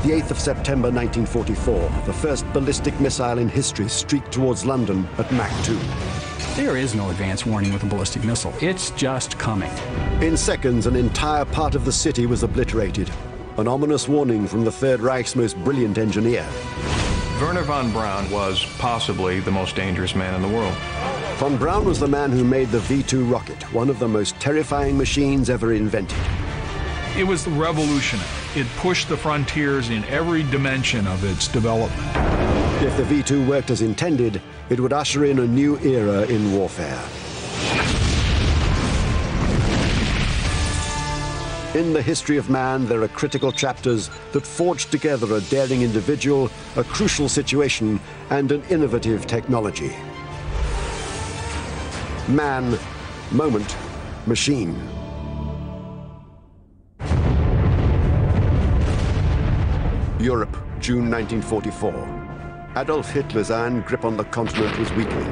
The 8th of September 1944, the first ballistic missile in history streaked towards London at Mach 2. There is no advance warning with a ballistic missile. It's just coming. In seconds, an entire part of the city was obliterated. An ominous warning from the Third Reich's most brilliant engineer. Werner von Braun was possibly the most dangerous man in the world. Von Braun was the man who made the V-2 rocket, one of the most terrifying machines ever invented. It was revolutionary. It pushed the frontiers in every dimension of its development. If the V-2 worked as intended, it would usher in a new era in warfare. In the history of man, there are critical chapters that forge together a daring individual, a crucial situation, and an innovative technology. Man, moment, machine. Europe, June 1944. Adolf Hitler's iron grip on the continent was weakening.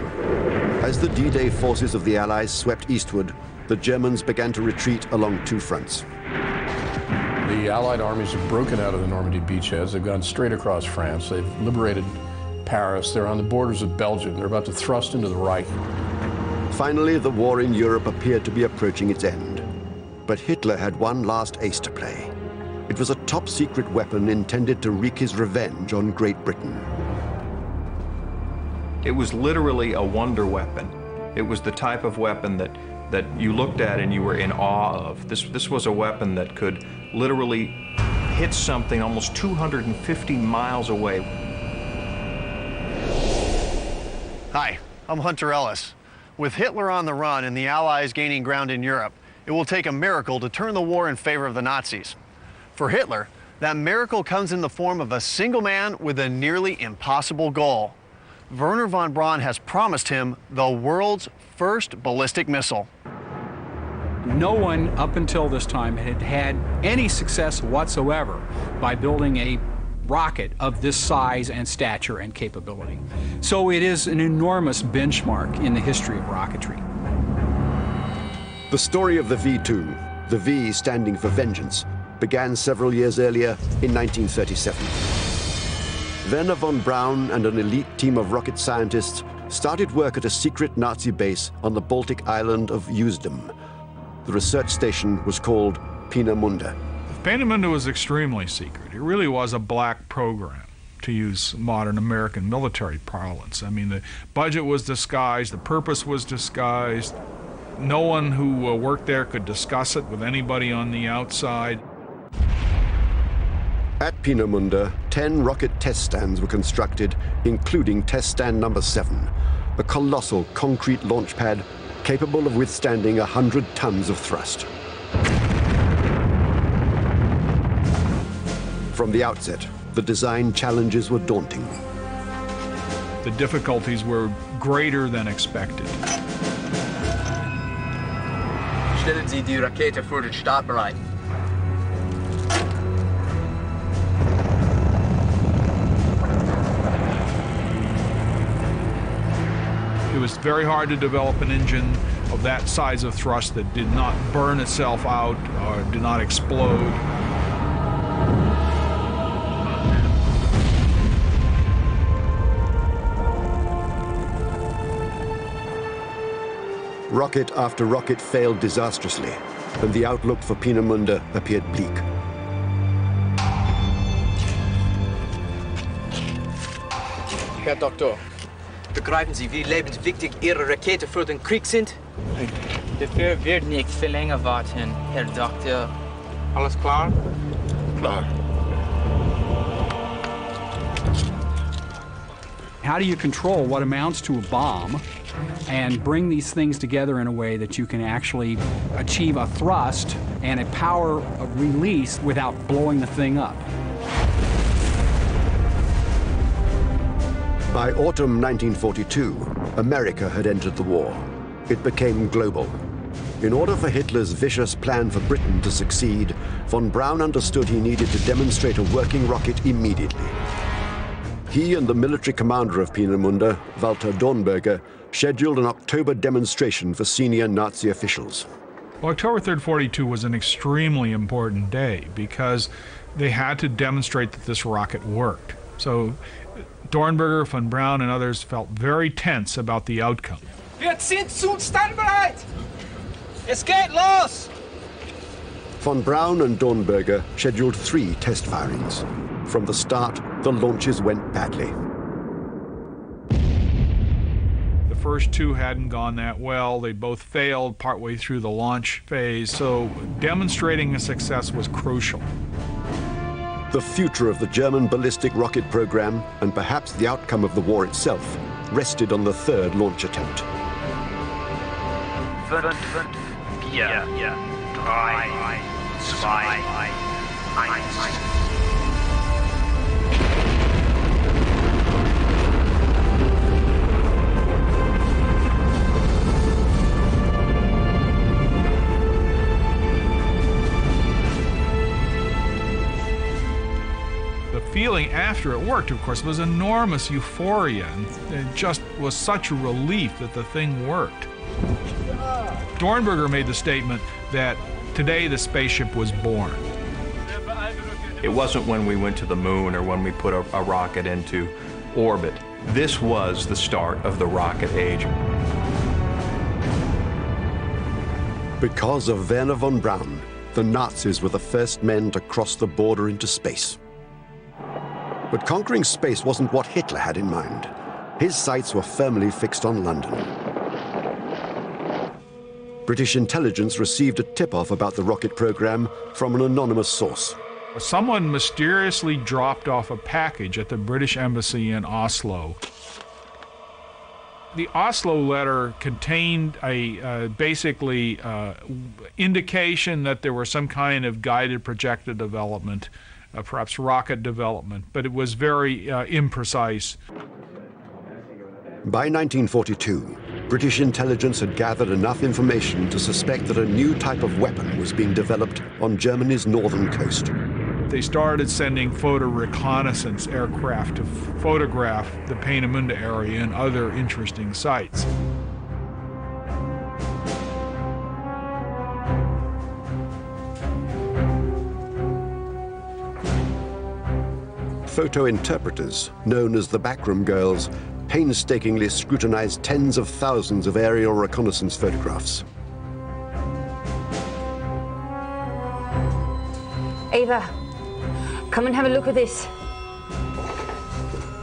As the D-Day forces of the Allies swept eastward, the Germans began to retreat along two fronts. The Allied armies have broken out of the Normandy beachheads. They've gone straight across France. They've liberated Paris. They're on the borders of Belgium. They're about to thrust into the Reich. Finally, the war in Europe appeared to be approaching its end. But Hitler had one last ace to play. It was a top-secret weapon intended to wreak his revenge on Great Britain. It was literally a wonder weapon. It was the type of weapon that you looked at and you were in awe of. This was a weapon that could literally hit something almost 250 miles away. Hi, I'm Hunter Ellis. With Hitler on the run and the Allies gaining ground in Europe, it will take a miracle to turn the war in favor of the Nazis. For Hitler, that miracle comes in the form of a single man with a nearly impossible goal. Werner von Braun has promised him the world's first ballistic missile. No one up until this time had had any success whatsoever by building a rocket of this size and stature and capability. So it is an enormous benchmark in the history of rocketry. The story of the V-2, the V standing for vengeance, began several years earlier in 1937. Werner von Braun and an elite team of rocket scientists started work at a secret Nazi base on the Baltic island of Usedom. The research station was called Peenemünde. Peenemünde was extremely secret. It really was a black program, to use modern American military parlance. I mean, the budget was disguised, the purpose was disguised. No one who worked there could discuss it with anybody on the outside. At Peenemünde, 10 rocket test stands were constructed, including test stand number 7, a colossal concrete launch pad capable of withstanding 100 tons of thrust. From the outset, the design challenges were daunting. The difficulties were greater than expected. Stellen Sie die Rakete für den Start bereit. It was very hard to develop an engine of that size of thrust that did not burn itself out or did not explode. Rocket after rocket failed disastrously, and the outlook for Peenemünde appeared bleak. Herr Doktor, begreifen Sie, wie lebenswichtig Ihre Rakete für den Krieg sind? Dafür wird nichts für länger warten, Herr Doktor. Alles klar? Klar. How do you control what amounts to a bomb and bring these things together in a way that you can actually achieve a thrust and a power of release without blowing the thing up? By autumn 1942, America had entered the war. It became global. In order for Hitler's vicious plan for Britain to succeed, von Braun understood he needed to demonstrate a working rocket immediately. He and the military commander of Peenemünde, Walter Dornberger, scheduled an October demonstration for senior Nazi officials. Well, October 3rd, 42 was an extremely important day because they had to demonstrate that this rocket worked. So Dornberger, von Braun, and others felt very tense about the outcome. Wir sind zum Standbereit! Es geht los! Von Braun and Dornberger scheduled 3 test firings. From the start, the launches went badly. The first 2 hadn't gone that well. They both failed partway through the launch phase, so demonstrating a success was crucial. The future of the German ballistic rocket program, and perhaps the outcome of the war itself, rested on the 3rd launch attempt. 5, 4, 3, 2, 1. The feeling after it worked, of course, was enormous euphoria, and it just was such a relief that the thing worked. Dornberger made the statement that today the spaceship was born. It wasn't when we went to the moon or when we put a rocket into orbit. This was the start of the rocket age. Because of Werner von Braun, the Nazis were the first men to cross the border into space. But conquering space wasn't what Hitler had in mind. His sights were firmly fixed on London. British intelligence received a tip-off about the rocket program from an anonymous source. Someone mysteriously dropped off a package at the British Embassy in Oslo. The Oslo letter contained a basically indication that there was some kind of guided projectile development, perhaps rocket development, but it was very imprecise. By 1942, British intelligence had gathered enough information to suspect that a new type of weapon was being developed on Germany's northern coast. They started sending photo reconnaissance aircraft to photograph the Peenemünde area and other interesting sites. Photo interpreters, known as the backroom girls, painstakingly scrutinized tens of thousands of aerial reconnaissance photographs. Ava, come and have a look at this.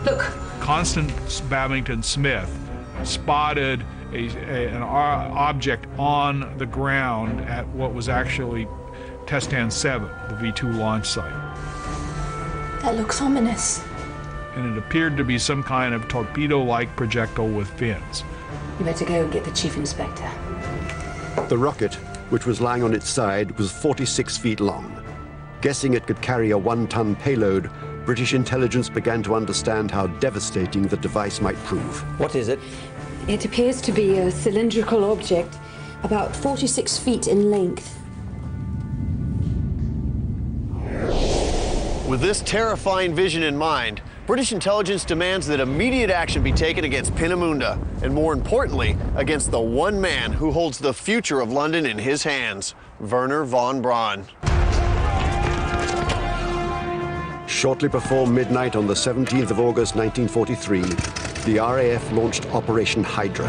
Look. Constance Babington Smith spotted an object on the ground at what was actually Testan 7, the V2 launch site. That looks ominous. And it appeared to be some kind of torpedo-like projectile with fins. You better go and get the chief inspector. The rocket, which was lying on its side, was 46 feet long. Guessing it could carry a 1-ton payload, British intelligence began to understand how devastating the device might prove. What is it? It appears to be a cylindrical object, about 46 feet in length. With this terrifying vision in mind, British intelligence demands that immediate action be taken against Peenemünde, and more importantly, against the one man who holds the future of London in his hands, Werner von Braun. Shortly before midnight on the 17th of August 1943, the RAF launched Operation Hydra.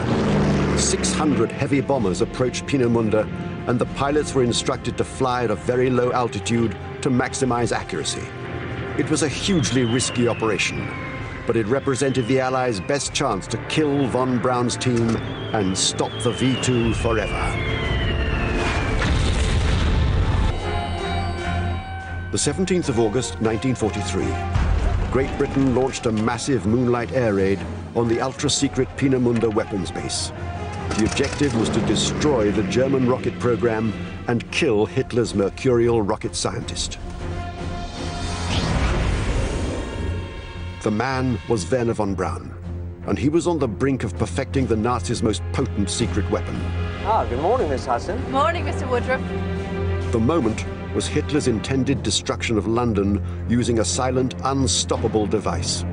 600 heavy bombers approached Peenemünde, and the pilots were instructed to fly at a very low altitude to maximize accuracy. It was a hugely risky operation, but it represented the Allies' best chance to kill von Braun's team and stop the V2 forever. The 17th of August, 1943, Great Britain launched a massive moonlight air raid on the ultra-secret Peenemünde weapons base. The objective was to destroy the German rocket program and kill Hitler's mercurial rocket scientist. The man was Werner von Braun, and he was on the brink of perfecting the Nazis' most potent secret weapon. Good morning, Miss Hudson. Morning, Mr. Woodruff. The moment was Hitler's intended destruction of London using a silent, unstoppable device.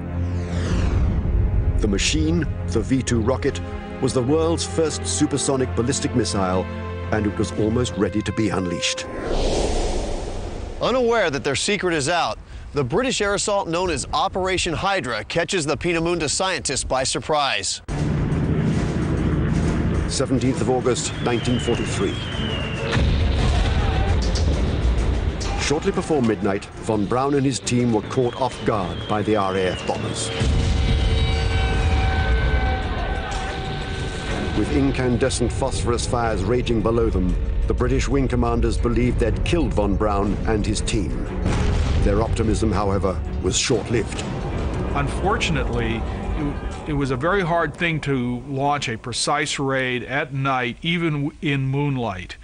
The machine, the V2 rocket, was the world's first supersonic ballistic missile, and it was almost ready to be unleashed. Unaware that their secret is out, the British air assault known as Operation Hydra catches the Peenemünde scientists by surprise. 17th of August, 1943. Shortly before midnight, von Braun and his team were caught off guard by the RAF bombers. With incandescent phosphorus fires raging below them, the British wing commanders believed they'd killed von Braun and his team. Their optimism, however, was short-lived. Unfortunately, it was a very hard thing to launch a precise raid at night, even in moonlight.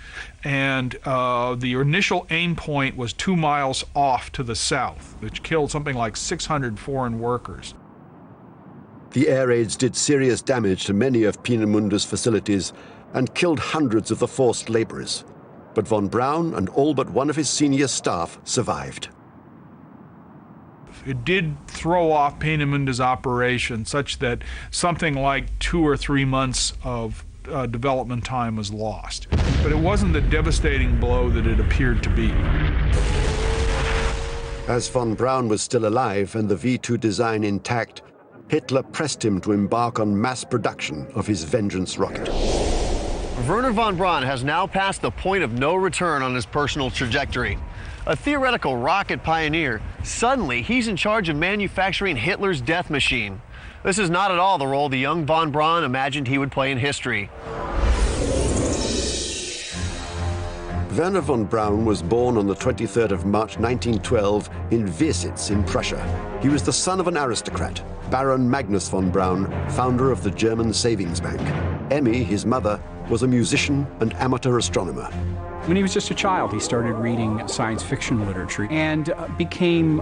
And the initial aim point was 2 miles off to the south, which killed something like 600 foreign workers. The air raids did serious damage to many of Peenemunde's facilities and killed hundreds of the forced laborers. But von Braun and all but one of his senior staff survived. It did throw off Peenemunde's operation such that something like 2 or 3 months of development time was lost. But it wasn't the devastating blow that it appeared to be. As von Braun was still alive and the V-2 design intact, Hitler pressed him to embark on mass production of his Vengeance rocket. Werner von Braun has now passed the point of no return on his personal trajectory. A theoretical rocket pioneer, suddenly he's in charge of manufacturing Hitler's death machine. This is not at all the role the young von Braun imagined he would play in history. Werner von Braun was born on the 23rd of March 1912 in Wiersitz in Prussia. He was the son of an aristocrat, Baron Magnus von Braun, founder of the German Savings Bank. Emmy, his mother, was a musician and amateur astronomer. When he was just a child, he started reading science fiction literature and became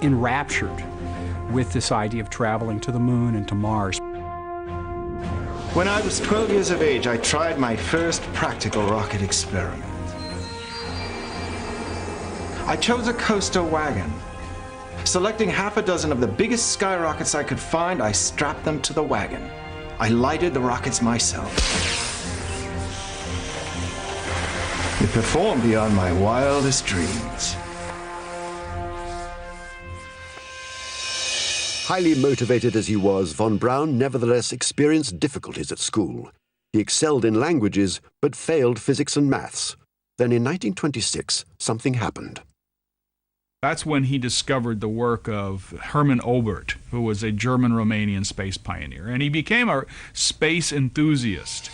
enraptured with this idea of traveling to the moon and to Mars. When I was 12 years of age, I tried my first practical rocket experiment. I chose a coaster wagon. Selecting half a dozen of the biggest skyrockets I could find, I strapped them to the wagon. I lighted the rockets myself. It performed beyond my wildest dreams. Highly motivated as he was, von Braun nevertheless experienced difficulties at school. He excelled in languages, but failed physics and maths. Then in 1926, something happened. That's when he discovered the work of Hermann Oberth, who was a German-Romanian space pioneer, and he became a space enthusiast.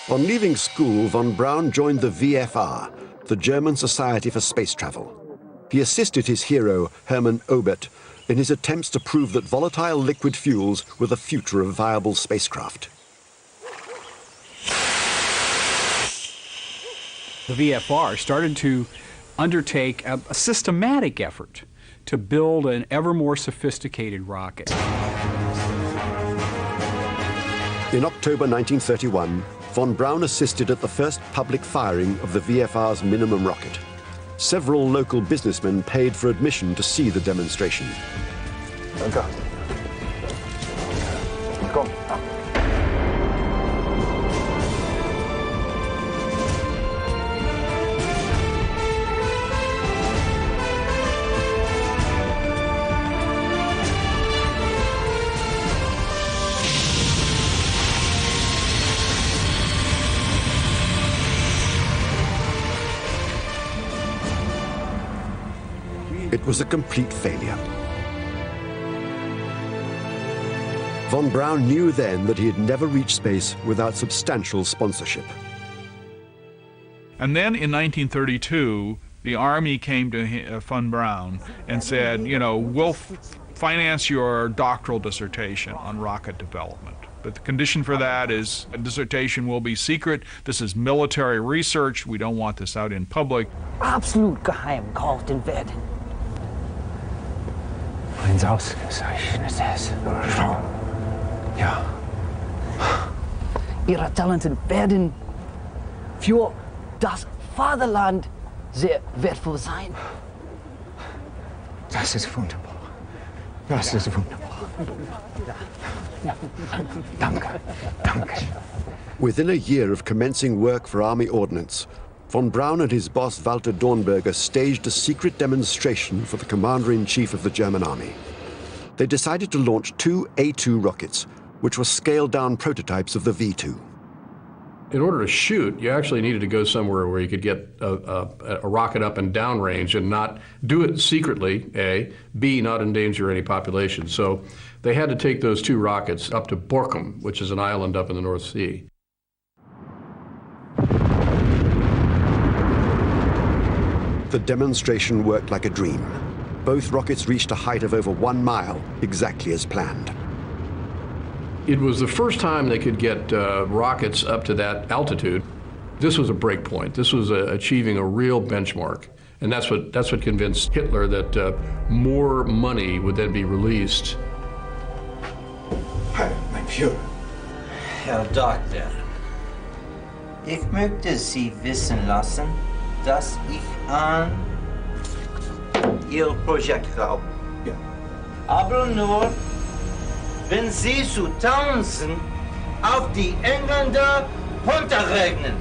On leaving school, von Braun joined the VFR, the German Society for Space Travel. He assisted his hero, Hermann Oberth, in his attempts to prove that volatile liquid fuels were the future of viable spacecraft. The VFR started to undertake a systematic effort to build an ever more sophisticated rocket. In October 1931, von Braun assisted at the first public firing of the VFR's minimum rocket. Several local businessmen paid for admission to see the demonstration. Go. Go. It was a complete failure. Von Braun knew then that he had never reached space without substantial sponsorship. And then in 1932, the Army came to von Braun and said, you know, we'll finance your doctoral dissertation on rocket development. But the condition for that is a dissertation will be secret. This is military research. We don't want this out in public. Absolut geheim gehalten werden. Ein ausgezeichnetes Frau. Ja. Ihre Talente werden für das Vaterland sehr wertvoll sein. Das ist wunderbar. Das ist wunderbar. Danke. Danke. Within a year of commencing work for Army Ordnance, Von Braun and his boss Walter Dornberger staged a secret demonstration for the commander-in-chief of the German army. They decided to launch two A-2 rockets, which were scaled-down prototypes of the V-2. In order to shoot, you actually needed to go somewhere where you could get a rocket up and down range and not do it secretly, A, B, not endanger any population. So they had to take those two rockets up to Borkum, which is an island up in the North Sea. The demonstration worked like a dream. Both rockets reached a height of over 1 mile, exactly as planned. It was the first time they could get rockets up to that altitude. This was a break point. This was achieving a real benchmark. And that's what convinced Hitler that more money would then be released. Hi, mein Führer. Herr Doktor, ich möchte Sie wissen lassen, dass ich an Ihr Projekt glaube. Ja. Aber nur, wenn Sie zu Townsend auf die Engländer runterregnen.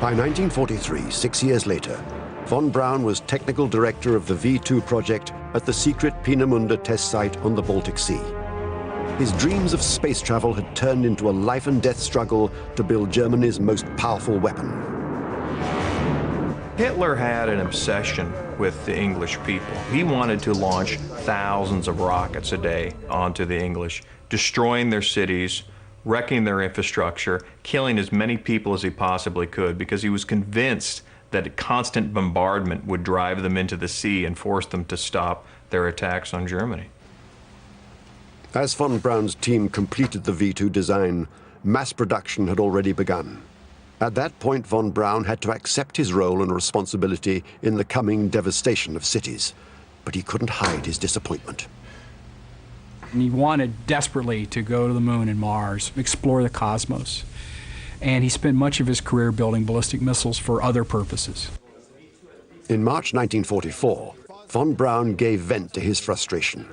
By 1943, 6 years later, von Braun was technical director of the V-2 project at the secret Peenemünde test site on the Baltic Sea. His dreams of space travel had turned into a life-and-death struggle to build Germany's most powerful weapon. Hitler had an obsession with the English people. He wanted to launch thousands of rockets a day onto the English, destroying their cities, wrecking their infrastructure, killing as many people as he possibly could, because he was convinced that constant bombardment would drive them into the sea and force them to stop their attacks on Germany. As von Braun's team completed the V-2 design, mass production had already begun. At that point, von Braun had to accept his role and responsibility in the coming devastation of cities, but he couldn't hide his disappointment. And he wanted desperately to go to the moon and Mars, explore the cosmos. And he spent much of his career building ballistic missiles for other purposes. In March 1944, von Braun gave vent to his frustration.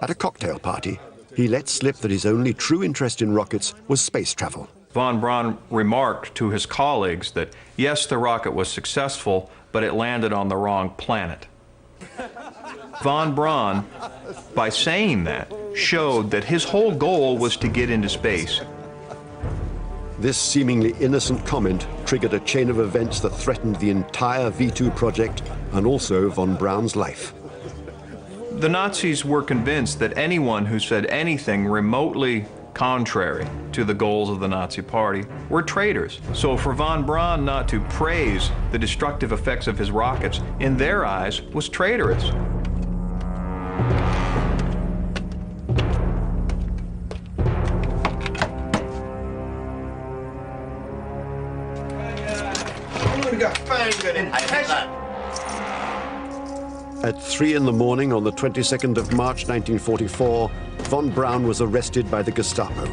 At a cocktail party, he let slip that his only true interest in rockets was space travel. Von Braun remarked to his colleagues that, yes, the rocket was successful, but it landed on the wrong planet. Von Braun, by saying that, showed that his whole goal was to get into space. This seemingly innocent comment triggered a chain of events that threatened the entire V-2 project and also von Braun's life. The Nazis were convinced that anyone who said anything remotely contrary to the goals of the Nazi Party were traitors. So for von Braun not to praise the destructive effects of his rockets, in their eyes, was traitorous. At 3 in the morning on the 22nd of March 1944, von Braun was arrested by the Gestapo.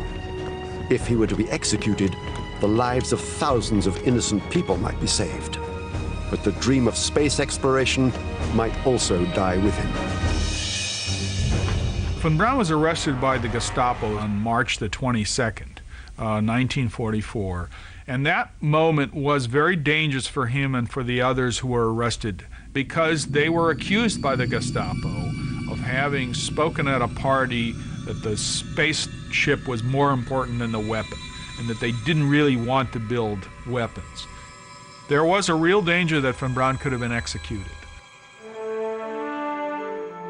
If he were to be executed, the lives of thousands of innocent people might be saved. But the dream of space exploration might also die with him. Von Braun was arrested by the Gestapo on March the 22nd, 1944. And that moment was very dangerous for him and for the others who were arrested, because they were accused by the Gestapo of having spoken at a party that the spaceship was more important than the weapon, and that they didn't really want to build weapons. There was a real danger that von Braun could have been executed.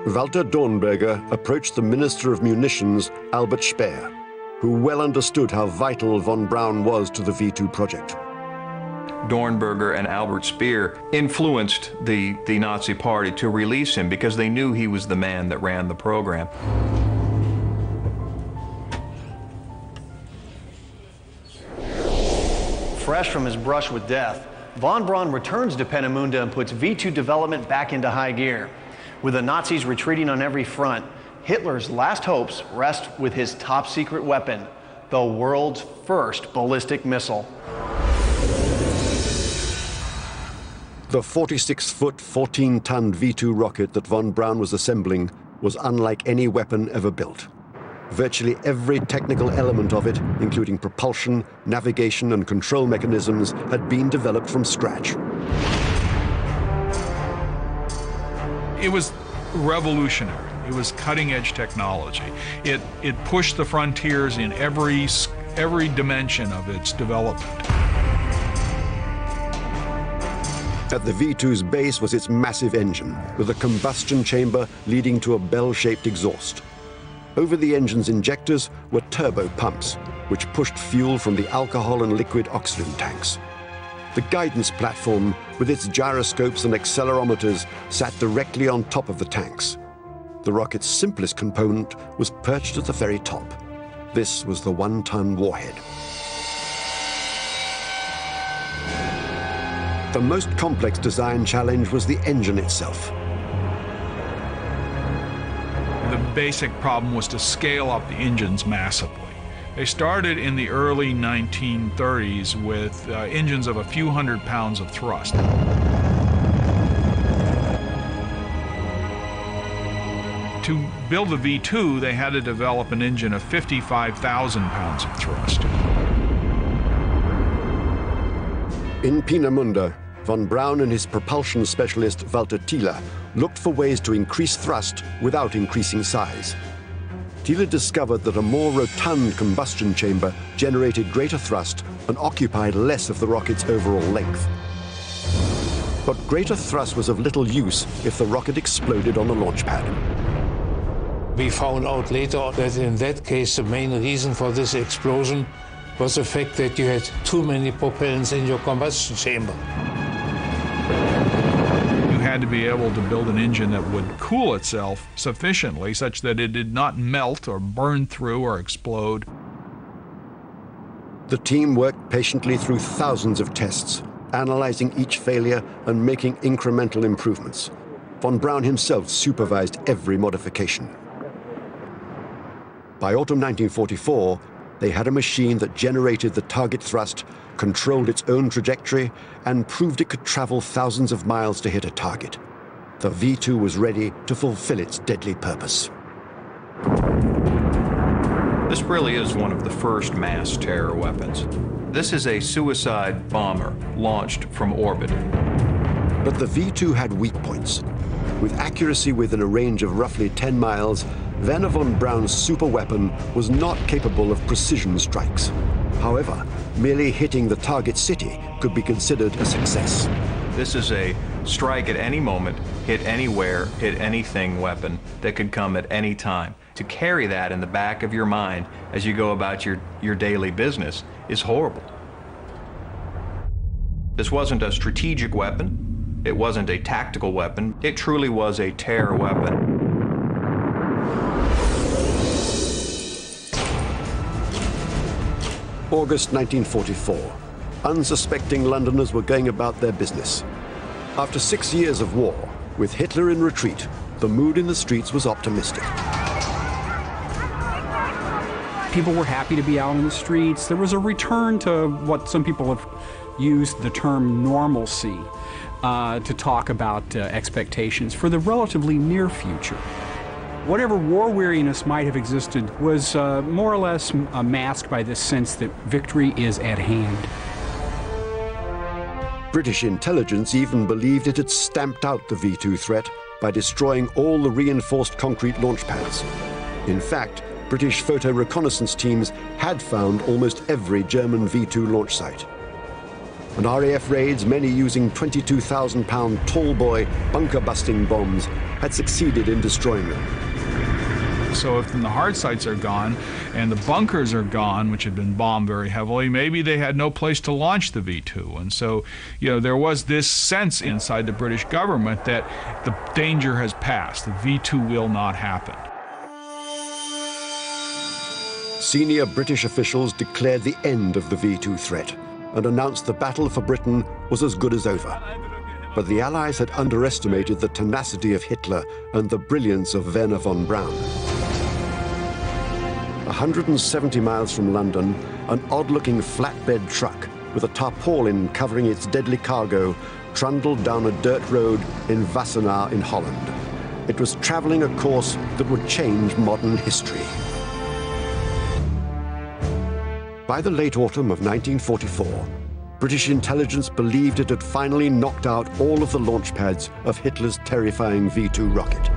Walter Dornberger approached the Minister of Munitions, Albert Speer, who well understood how vital von Braun was to the V-2 project. Dornberger and Albert Speer influenced the Nazi Party to release him because they knew he was the man that ran the program. Fresh from his brush with death, von Braun returns to Peenemünde and puts V-2 development back into high gear. With the Nazis retreating on every front, Hitler's last hopes rest with his top-secret weapon, the world's first ballistic missile. The 46-foot, 14-ton V-2 rocket that von Braun was assembling was unlike any weapon ever built. Virtually every technical element of it, including propulsion, navigation, and control mechanisms, had been developed from scratch. It was revolutionary. It was cutting-edge technology. It pushed the frontiers in every dimension of its development. At the V2's base was its massive engine, with a combustion chamber leading to a bell-shaped exhaust. Over the engine's injectors were turbo pumps, which pushed fuel from the alcohol and liquid oxygen tanks. The guidance platform, with its gyroscopes and accelerometers, sat directly on top of the tanks. The rocket's simplest component was perched at the very top. This was the 1-ton warhead. The most complex design challenge was the engine itself. The basic problem was to scale up the engines massively. They started in the early 1930s with engines of a few hundred pounds of thrust. To build the V2, they had to develop an engine of 55,000 pounds of thrust. In Peenemünde, von Braun and his propulsion specialist Walter Thiele looked for ways to increase thrust without increasing size. Thiele discovered that a more rotund combustion chamber generated greater thrust and occupied less of the rocket's overall length. But greater thrust was of little use if the rocket exploded on the launch pad. We found out later that in that case the main reason for this explosion was the fact that you had too many propellants in your combustion chamber. You had to be able to build an engine that would cool itself sufficiently such that it did not melt or burn through or explode. The team worked patiently through thousands of tests, analyzing each failure and making incremental improvements. Von Braun himself supervised every modification. By autumn 1944, they had a machine that generated the target thrust, controlled its own trajectory, and proved it could travel thousands of miles to hit a target. The V2 was ready to fulfill its deadly purpose. This really is one of the first mass terror weapons. This is a suicide bomber launched from orbit. But the V2 had weak points. With accuracy within a range of roughly 10 miles, Werner von Braun's superweapon was not capable of precision strikes. However, merely hitting the target city could be considered a success. This is a strike at any moment, hit anywhere, hit anything weapon that could come at any time. To carry that in the back of your mind as you go about your daily business is horrible. This wasn't a strategic weapon. It wasn't a tactical weapon. It truly was a terror weapon. August 1944. Unsuspecting Londoners were going about their business. After 6 years of war, with Hitler in retreat, the mood in the streets was optimistic. People were happy to be out in the streets. There was a return to what some people have used the term normalcy to talk about expectations for the relatively near future. Whatever war weariness might have existed was more or less masked by this sense that victory is at hand. British intelligence even believed it had stamped out the V2 threat by destroying all the reinforced concrete launch pads. In fact, British photo reconnaissance teams had found almost every German V2 launch site. And RAF raids, many using 22,000-pound tall-boy bunker-busting bombs, had succeeded in destroying them. So if the hard sites are gone and the bunkers are gone, which had been bombed very heavily, maybe they had no place to launch the V2. And so, there was this sense inside the British government that the danger has passed. The V2 will not happen. Senior British officials declared the end of the V2 threat and announced the battle for Britain was as good as over. But the Allies had underestimated the tenacity of Hitler and the brilliance of Werner von Braun. 170 miles from London, an odd-looking flatbed truck with a tarpaulin covering its deadly cargo trundled down a dirt road in Wassenaar in Holland. It was traveling a course that would change modern history. By the late autumn of 1944, British intelligence believed it had finally knocked out all of the launch pads of Hitler's terrifying V-2 rocket.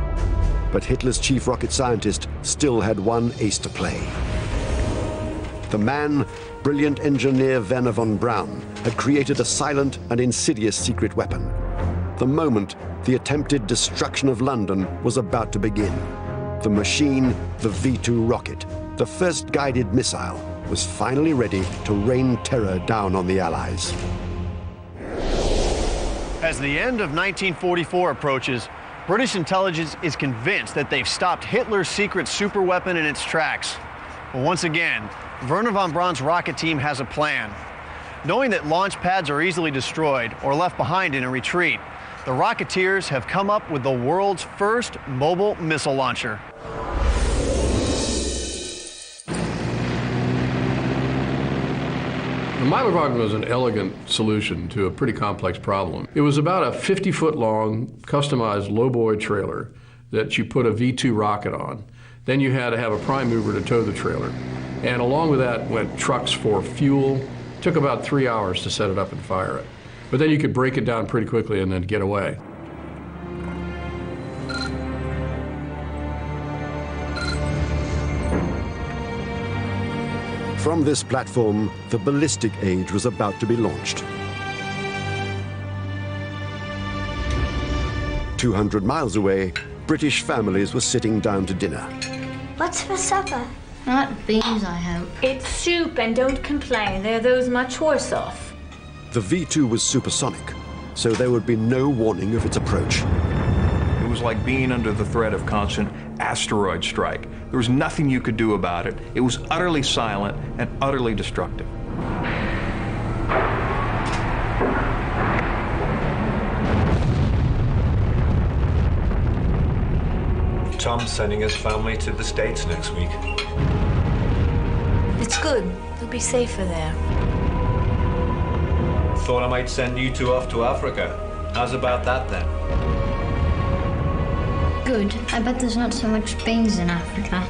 But Hitler's chief rocket scientist still had one ace to play. The man, brilliant engineer Werner von Braun, had created a silent and insidious secret weapon. The moment the attempted destruction of London was about to begin, the machine, the V-2 rocket, the first guided missile, was finally ready to rain terror down on the Allies. As the end of 1944 approaches, British intelligence is convinced that they've stopped Hitler's secret superweapon in its tracks. But once again, Werner von Braun's rocket team has a plan. Knowing that launch pads are easily destroyed or left behind in a retreat, the Rocketeers have come up with the world's first mobile missile launcher. The Milowagen was an elegant solution to a pretty complex problem. It was about a 50-foot-long, customized lowboy trailer that you put a V-2 rocket on. Then you had to have a prime mover to tow the trailer. And along with that went trucks for fuel. It took about 3 hours to set it up and fire it. But then you could break it down pretty quickly and then get away. From this platform, the ballistic age was about to be launched. 200 miles away, British families were sitting down to dinner. What's for supper? Not beans, I hope. It's soup, and don't complain. They're those much worse off. The V-2 was supersonic, so there would be no warning of its approach. It was like being under the threat of constant asteroid strike. There was nothing you could do about it. It was utterly silent and utterly destructive. Tom's sending his family to the States next week. It's good. They'll be safer there. Thought I might send you two off to Africa. How's about that then? Good. I bet there's not so much beans in Africa.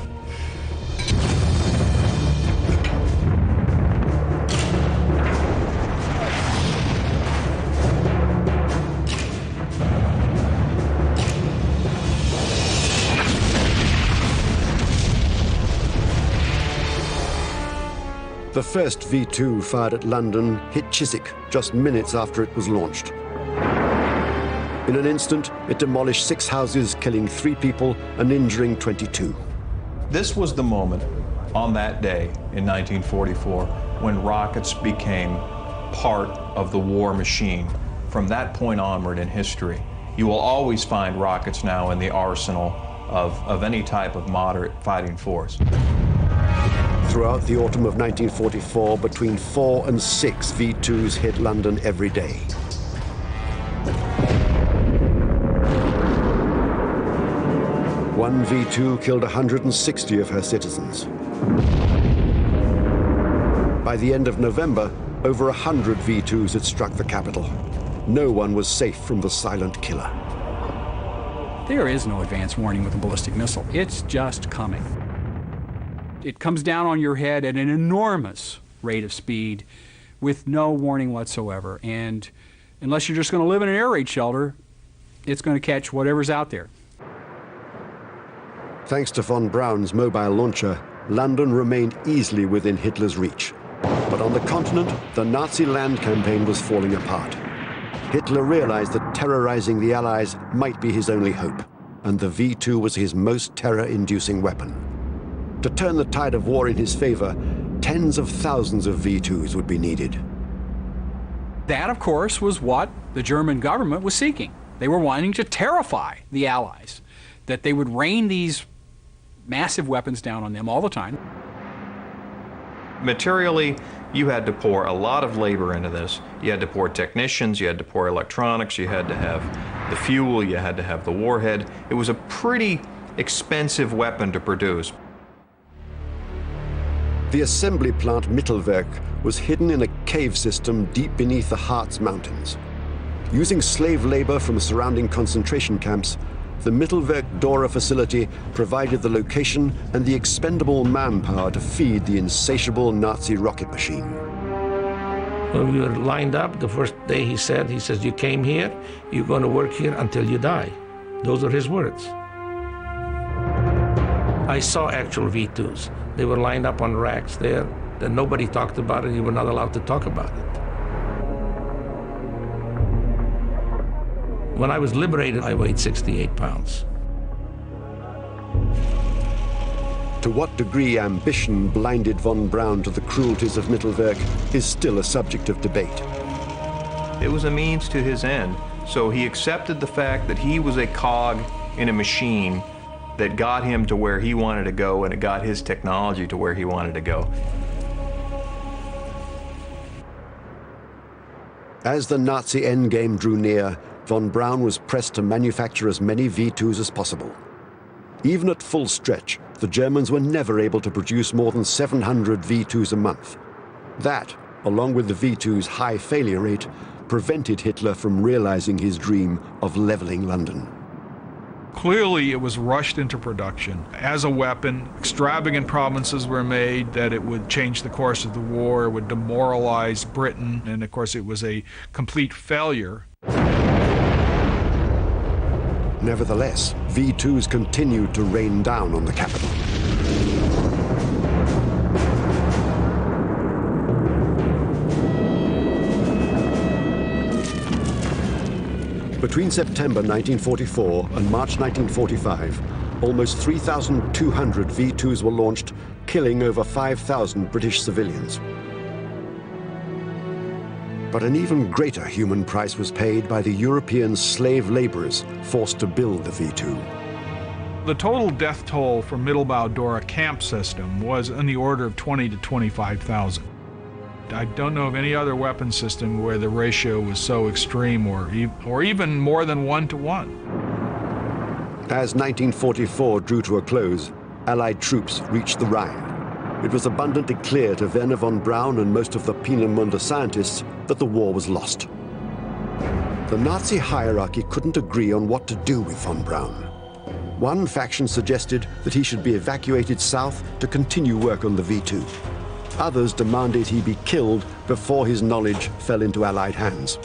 The first V-2 fired at London hit Chiswick just minutes after it was launched. In an instant, it demolished 6 houses, killing 3 people and injuring 22. This was the moment on that day in 1944 when rockets became part of the war machine. From that point onward in history, you will always find rockets now in the arsenal of any type of moderate fighting force. Throughout the autumn of 1944, between 4 and 6 V-2s hit London every day. One V-2 killed 160 of her citizens. By the end of November, over 100 V-2s had struck the capital. No one was safe from the silent killer. There is no advance warning with a ballistic missile. It's just coming. It comes down on your head at an enormous rate of speed with no warning whatsoever. And unless you're just going to live in an air raid shelter, it's going to catch whatever's out there. Thanks to von Braun's mobile launcher, London remained easily within Hitler's reach. But on the continent, the Nazi land campaign was falling apart. Hitler realized that terrorizing the Allies might be his only hope, and the V-2 was his most terror-inducing weapon. To turn the tide of war in his favor, tens of thousands of V-2s would be needed. That, of course, was what the German government was seeking. They were wanting to terrify the Allies, that they would rain these massive weapons down on them all the time. Materially, you had to pour a lot of labor into this. You had to pour technicians, you had to pour electronics, you had to have the fuel, you had to have the warhead. It was a pretty expensive weapon to produce. The assembly plant Mittelwerk was hidden in a cave system deep beneath the Harz Mountains. Using slave labor from surrounding concentration camps, the Mittelwerk-Dora facility provided the location and the expendable manpower to feed the insatiable Nazi rocket machine. When we were lined up, the first day he says, you came here, you're going to work here until you die. Those are his words. I saw actual V2s. They were lined up on racks there. Then nobody talked about it. You were not allowed to talk about it. When I was liberated, I weighed 68 pounds. To what degree ambition blinded von Braun to the cruelties of Mittelwerk is still a subject of debate. It was a means to his end, so he accepted the fact that he was a cog in a machine that got him to where he wanted to go, and it got his technology to where he wanted to go. As the Nazi endgame drew near, von Braun was pressed to manufacture as many V2s as possible. Even at full stretch, the Germans were never able to produce more than 700 V2s a month. That, along with the V2's high failure rate, prevented Hitler from realizing his dream of leveling London. Clearly, it was rushed into production as a weapon. Extravagant promises were made that it would change the course of the war, it would demoralize Britain, and of course it was a complete failure. Nevertheless, V2s continued to rain down on the capital. Between September 1944 and March 1945, almost 3,200 V2s were launched, killing over 5,000 British civilians. But an even greater human price was paid by the European slave laborers forced to build the V2. The total death toll for Mittelbau-Dora camp system was in the order of 20 to 25,000. I don't know of any other weapon system where the ratio was so extreme or even more than 1 to 1. As 1944 drew to a close, Allied troops reached the Rhine. It was abundantly clear to Werner von Braun and most of the Peenemünde scientists that the war was lost. The Nazi hierarchy couldn't agree on what to do with von Braun. One faction suggested that he should be evacuated south to continue work on the V2. Others demanded he be killed before his knowledge fell into Allied hands.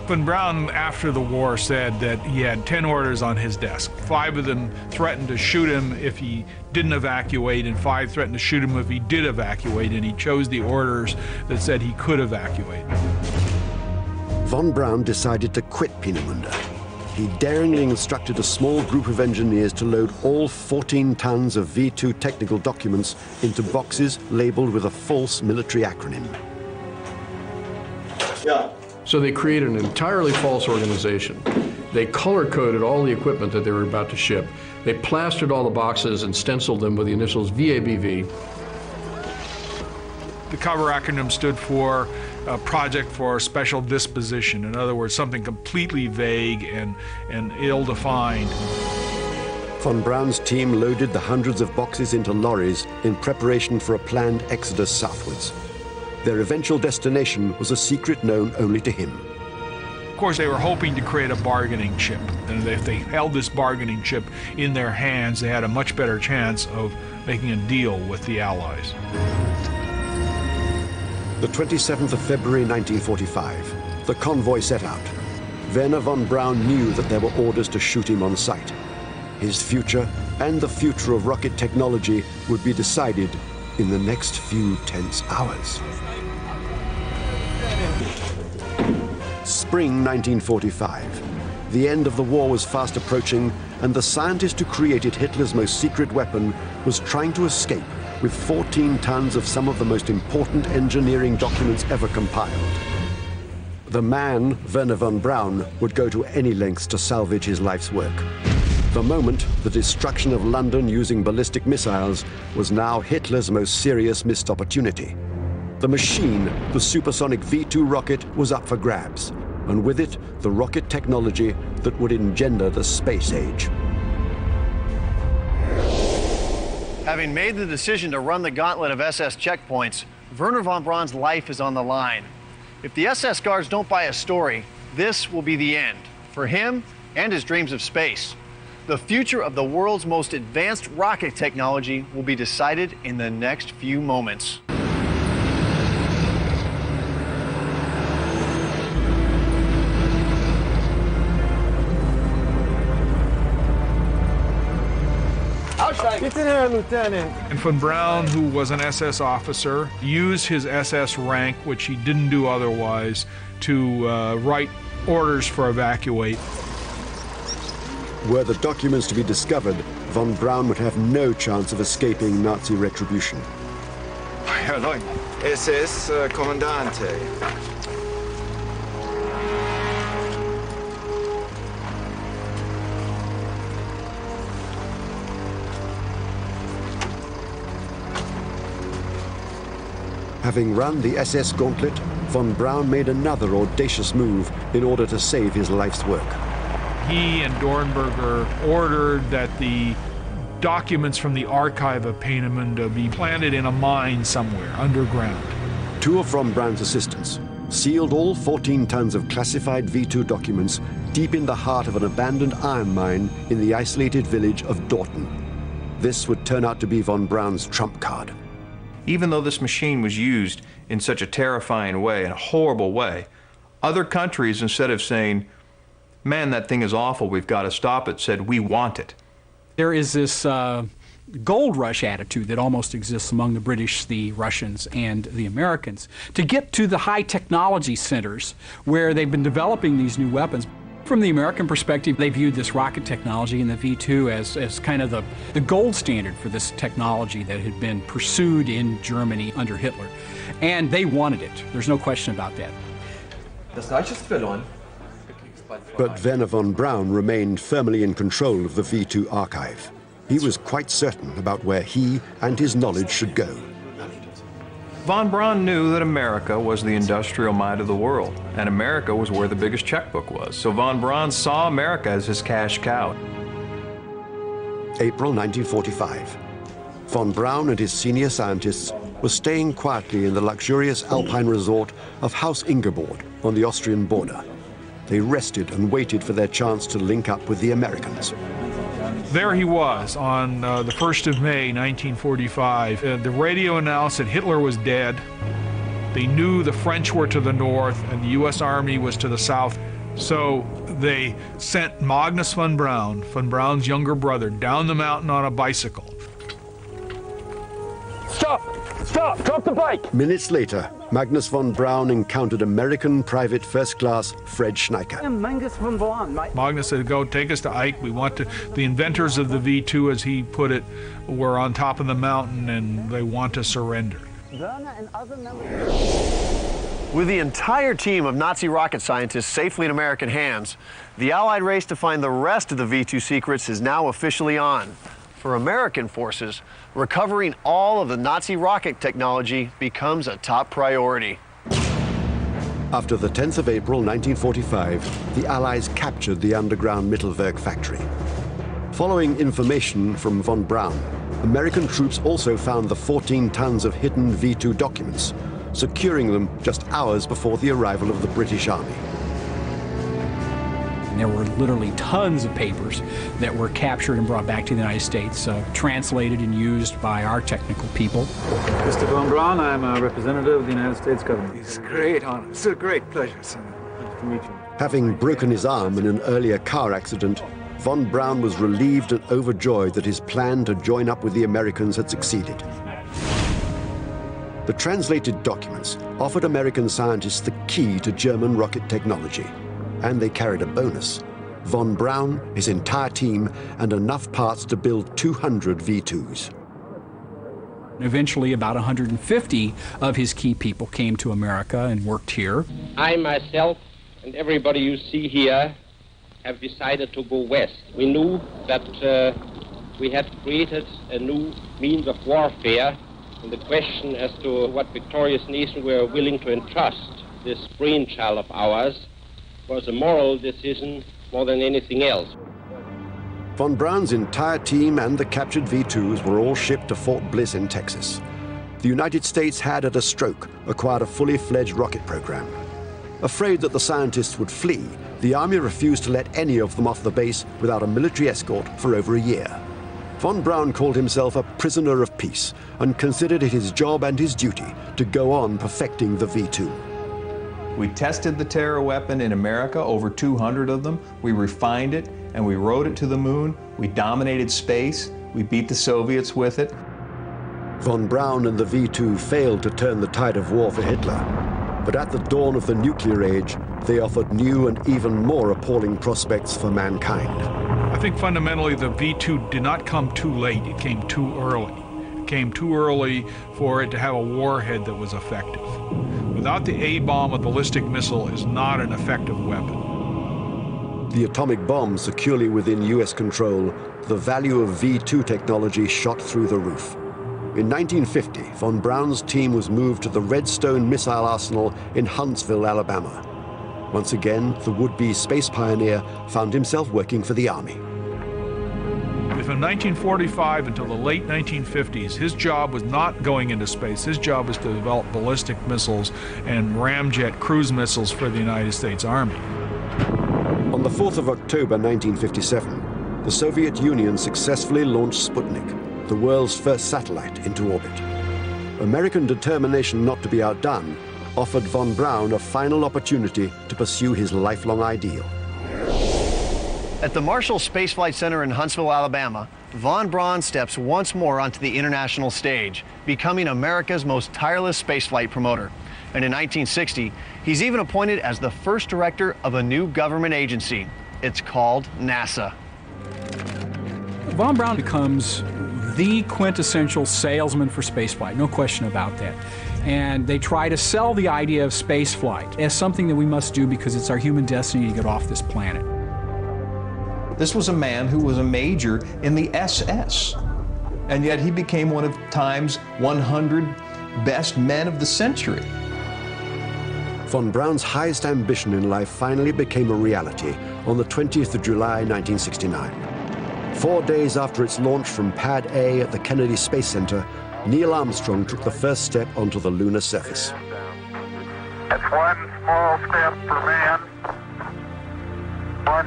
Von Braun, after the war, said that he had 10 orders on his desk. 5 of them threatened to shoot him if he didn't evacuate, and 5 threatened to shoot him if he did evacuate, and he chose the orders that said he could evacuate. Von Braun decided to quit Peenemünde. He daringly instructed a small group of engineers to load all 14 tons of V2 technical documents into boxes labeled with a false military acronym. Yeah. So they created an entirely false organization. They color-coded all the equipment that they were about to ship. They plastered all the boxes and stenciled them with the initials VABV. The cover acronym stood for a Project for Special Disposition. In other words, something completely vague and ill-defined. Von Braun's team loaded the hundreds of boxes into lorries in preparation for a planned exodus southwards. Their eventual destination was a secret known only to him. Of course, they were hoping to create a bargaining chip, and if they held this bargaining chip in their hands, they had a much better chance of making a deal with the Allies. The 27th of February 1945, the convoy set out. Werner von Braun knew that there were orders to shoot him on sight. His future and the future of rocket technology would be decided in the next few tense hours. Spring 1945. The end of the war was fast approaching, and the scientist who created Hitler's most secret weapon was trying to escape with 14 tons of some of the most important engineering documents ever compiled. The man, Werner von Braun, would go to any lengths to salvage his life's work. The moment, the destruction of London using ballistic missiles, was now Hitler's most serious missed opportunity. The machine, the supersonic V2 rocket, was up for grabs, and with it, the rocket technology that would engender the space age. Having made the decision to run the gauntlet of SS checkpoints, Werner von Braun's life is on the line. If the SS guards don't buy a story, this will be the end, for him and his dreams of space. The future of the world's most advanced rocket technology will be decided in the next few moments. And von Braun, who was an SS officer, used his SS rank, which he didn't do otherwise, to write orders for evacuate. Were the documents to be discovered, von Braun would have no chance of escaping Nazi retribution. Herr Leutnant, SS Kommandante. Having run the SS gauntlet, von Braun made another audacious move in order to save his life's work. He and Dornberger ordered that the documents from the archive of Peenemünde be planted in a mine somewhere underground. Two of von Braun's assistants sealed all 14 tons of classified V2 documents deep in the heart of an abandoned iron mine in the isolated village of Dorten. This would turn out to be von Braun's trump card. Even though this machine was used in such a terrifying way, in a horrible way, other countries, instead of saying, man, that thing is awful, we've got to stop it, said, we want it. There is this gold rush attitude that almost exists among the British, the Russians, and the Americans to get to the high technology centers where they've been developing these new weapons. From the American perspective, they viewed this rocket technology and the V2 as kind of the gold standard for this technology that had been pursued in Germany under Hitler. And they wanted it. There's no question about that. Das Reich ist verloren. But Werner von Braun remained firmly in control of the V2 archive. He was quite certain about where he and his knowledge should go. Von Braun knew that America was the industrial might of the world, and America was where the biggest checkbook was. So von Braun saw America as his cash cow. April 1945. Von Braun and his senior scientists were staying quietly in the luxurious alpine resort of Haus Ingeborg on the Austrian border. They rested and waited for their chance to link up with the Americans. There he was on the 1st of May, 1945. The radio announced that Hitler was dead. They knew the French were to the north and the U.S. Army was to the south. So they sent Magnus von Braun's younger brother, down the mountain on a bicycle. Stop! Stop! Drop the bike! Minutes later, Magnus von Braun encountered American Private First Class Fred Schneiker. Magnus von Braun. Magnus said, go, take us to Ike. We want to, the inventors of the V2, as he put it, were on top of the mountain and they want to surrender. With the entire team of Nazi rocket scientists safely in American hands, the Allied race to find the rest of the V2 secrets is now officially on. For American forces, recovering all of the Nazi rocket technology becomes a top priority. After the 10th of April 1945, the Allies captured the underground Mittelwerk factory. Following information from von Braun, American troops also found the 14 tons of hidden V2 documents, securing them just hours before the arrival of the British Army. And there were literally tons of papers that were captured and brought back to the United States, translated and used by our technical people. Mr. von Braun, I'm a representative of the United States government. It's a great honor. It's a great pleasure, sir. Nice to meet you. Having broken his arm in an earlier car accident, von Braun was relieved and overjoyed that his plan to join up with the Americans had succeeded. The translated documents offered American scientists the key to German rocket technology. And they carried a bonus: von Braun, his entire team, and enough parts to build 200 V2s. Eventually, about 150 of his key people came to America and worked here. I myself and everybody you see here have decided to go west. We knew that we had created a new means of warfare, and the question as to what victorious nation we were willing to entrust this brainchild of ours was a moral decision more than anything else. Von Braun's entire team and the captured V2s were all shipped to Fort Bliss in Texas. The United States had, at a stroke, acquired a fully fledged rocket program. Afraid that the scientists would flee, the Army refused to let any of them off the base without a military escort for over a year. Von Braun called himself a prisoner of peace and considered it his job and his duty to go on perfecting the V-2. We tested the terror weapon in America, over 200 of them. We refined it and we rode it to the moon. We dominated space. We beat the Soviets with it. Von Braun and the V-2 failed to turn the tide of war for Hitler. But at the dawn of the nuclear age, they offered new and even more appalling prospects for mankind. I think fundamentally the V-2 did not come too late, it came too early. It came too early for it to have a warhead that was effective. Without the A-bomb, a ballistic missile is not an effective weapon. The atomic bomb securely within US control, the value of V-2 technology shot through the roof. In 1950, von Braun's team was moved to the Redstone Missile Arsenal in Huntsville, Alabama. Once again, the would-be space pioneer found himself working for the Army. From 1945 until the late 1950s, his job was not going into space. His job was to develop ballistic missiles and ramjet cruise missiles for the United States Army. On the 4th of October 1957, the Soviet Union successfully launched Sputnik, the world's first satellite, into orbit. American determination not to be outdone offered von Braun a final opportunity to pursue his lifelong ideal. At the Marshall Space Flight Center in Huntsville, Alabama, von Braun steps once more onto the international stage, becoming America's most tireless spaceflight promoter. And in 1960, he's even appointed as the first director of a new government agency. It's called NASA. Von Braun becomes the quintessential salesman for spaceflight, no question about that. And they try to sell the idea of spaceflight as something that we must do because it's our human destiny to get off this planet. This was a man who was a major in the SS, and yet he became one of Time's 100 best men of the century. Von Braun's highest ambition in life finally became a reality on the 20th of July, 1969. 4 days after its launch from Pad A at the Kennedy Space Center, Neil Armstrong took the first step onto the lunar surface. It's one small step for man, one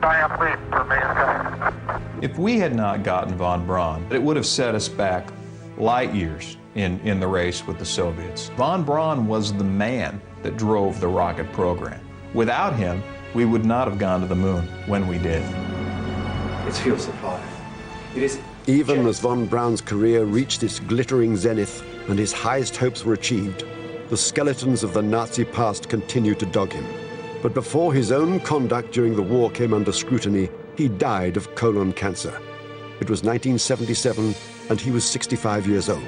giant leap for mankind. If we had not gotten von Braun, it would have set us back light years in the race with the Soviets. Von Braun was the man that drove the rocket program. Without him, we would not have gone to the moon when we did. It's fuel supply. It is. Even as von Braun's career reached its glittering zenith and his highest hopes were achieved, the skeletons of the Nazi past continued to dog him. But before his own conduct during the war came under scrutiny, he died of colon cancer. It was 1977, and he was 65 years old.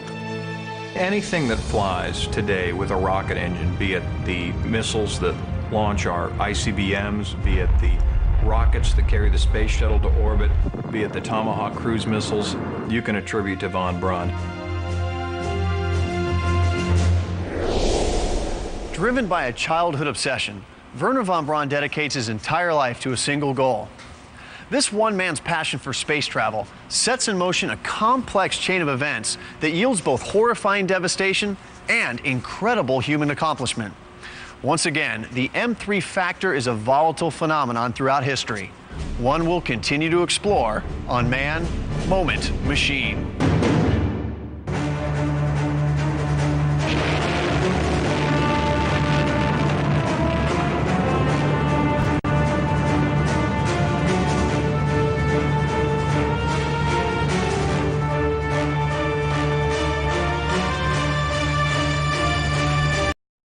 Anything that flies today with a rocket engine, be it the missiles that launch our ICBMs, be it the rockets that carry the space shuttle to orbit, be it the Tomahawk cruise missiles, you can attribute to von Braun. Driven by a childhood obsession, Werner von Braun dedicates his entire life to a single goal. This one man's passion for space travel sets in motion a complex chain of events that yields both horrifying devastation and incredible human accomplishment. Once again, the M3 factor is a volatile phenomenon throughout history. One we'll continue to explore on Man, Moment, Machine.